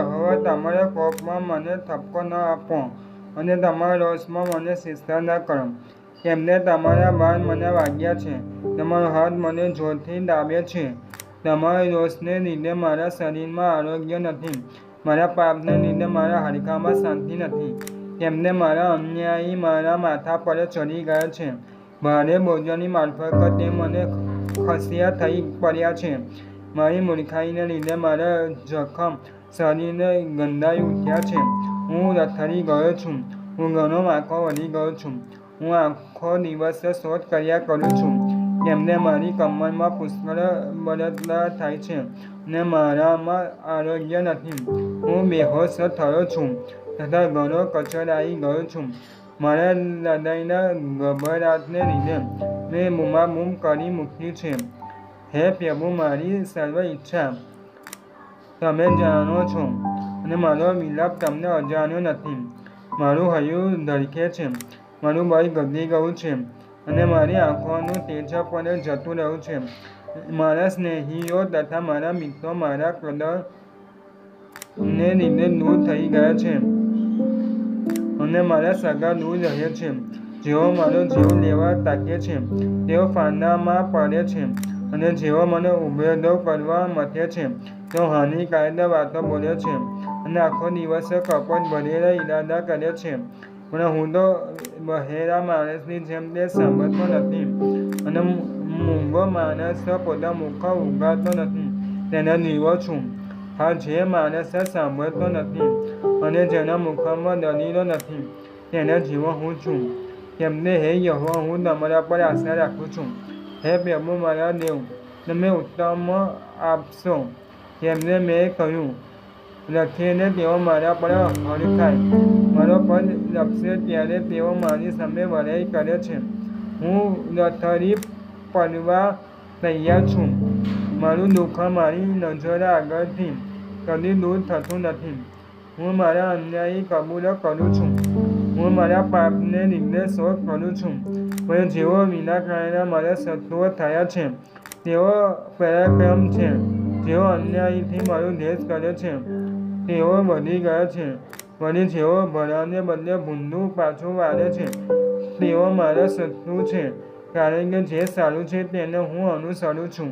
હવે તમારા કોપમાં મને ઠપકો ન આપો અને તમારા રોષમાં મને શિક્ષા ન કરો. કેમને તમારા બાણ મને વાગ્યા છે, તમારો હાથ મને જોરથી દાબે છે. તમારા રોષને લીધે મારા શરીરમાં આરોગ્ય નથી, મારા પાપને લીધે મારા હાડકાંમાં શાંતિ નથી. કેમને મારા અન્યાયી મારા માથા પર ચડી ગયા છે, ભારે બોજોની માફક તે મને ખસિયા થઈ પડ્યા છે. મારી મૂર્ખાઈને લીધે મારા જખમ શરીરને ગંધાઈ ઉઠ્યા છે. હું રથડી ગયો છું, હું ઘણો આંખો વળી ગયો છું, હું આખો દિવસ શોધ કર્યા કરું છું. કેમને મારી કમરમાં પુષ્કળ બળતરા થાય છે અને મારામાં આરોગ્ય નથી. હું બેહોશ થયો છું તથા ઘણો કચડાઈ ગયો છું. મારા હૃદયના ગભરાટને લીધે મેં બૂમાબૂમ કરી મૂકી છે. હે પ્રભુ, મારી સર્વ ઈચ્છા તમે જાણો છો અને મારો વિલાપ તમને અજાણ્યો નથી. મારું હૈયું ધડકે છે, મારું બળ ગગડી ગયું છે અને મારી આંખોનું તેજ પણ જતું રહ્યું છે. મારા સ્નેહીઓ તથા મારા મિત્રો મારા ક્રોધને લીધે દૂર થઈ ગયા છે અને મારા સગા દૂર રહે છે. જેઓ મારો જીવ લેવા તાકે છે તેઓ ફાંદામાં પડે છે અને જેઓ મને ઉભેદો કરવા મથે છે તેઓ હાનિકારક વાતો બોલે છે અને આખો દિવસ કપટ ભરેલા ઈરાદા કરે છે. પણ હું તો બહેરા માણસની જેમ તે સાંભળતો નથી અને મૂંગો માણસ પોતાનું મુખ ઉઘાડતો નથી તેના જેવો છું. હા, જે માણસ સાંભળતો નથી અને જેના મુખમાં દલીલો નથી તેના જેવો હું છું. કેમને હે યહોવા, હું તમારા પર આશા રાખું છું. હે પ્રભુ મારા દેવ, તમે ઉત્તમ આપશો. કેમને મેં કહ્યું લખીને તેઓ મારા પર હડકાય, મારો પદ લપસે ત્યારે તેઓ મારી સામે વરાઈ કરે છે. હું રથડી પડવા તૈયાર છું. મારું દુઃખ મારી નજર આગળથી કદી દૂર થતું નથી. હું મારા અન્યાય કબૂલ કરું છું, હું મારા પાપને લીધે શોક કરું છું. પણ જેઓ વિના કારણે મારા શત્રુઓ થયા છે તેઓ પરાક્રમ છે. જેઓ અન્યાયથી મારો દ્વેષ કરે છે તેઓ વધી ગયા છે. વળી જેઓ ભલાને બદલે ભૂંડું પાછું વાળે છે તેઓ મારા શત્રુ છે, કારણ કે જે સારું છે તેને હું અનુસરું છું.